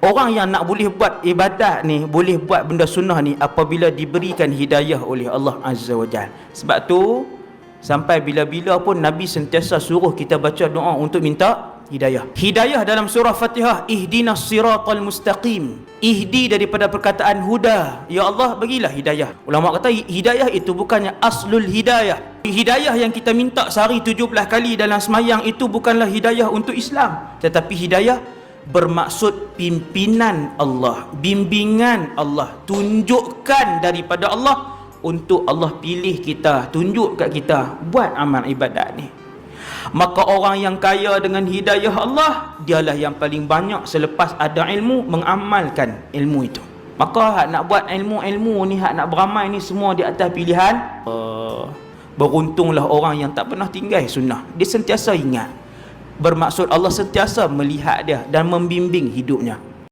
Orang yang nak boleh buat ibadat ni, boleh buat benda sunnah ni apabila diberikan hidayah oleh Allah Azza wa Jalla. Sebab tu sampai bila-bila pun Nabi sentiasa suruh kita baca doa untuk minta hidayah. Hidayah dalam surah Fatihah, ihdinas siratal mustaqim. Ihdi daripada perkataan huda. Ya Allah, bagilah hidayah. Ulama kata hidayah itu bukannya aslul hidayah. Hidayah yang kita minta sehari 17 kali dalam semayang itu bukanlah hidayah untuk Islam, tetapi hidayah bermaksud pimpinan Allah, bimbingan Allah, tunjukkan daripada Allah untuk Allah pilih kita, tunjuk kat kita buat amal ibadat ni. Maka orang yang kaya dengan hidayah Allah, dialah yang paling banyak selepas ada ilmu mengamalkan ilmu itu. Maka hak nak buat ilmu-ilmu ni, hak nak beramal ni semua di atas pilihan. Beruntunglah orang yang tak pernah tinggal sunnah. Dia sentiasa ingat. Bermaksud Allah sentiasa melihat dia dan membimbing hidupnya.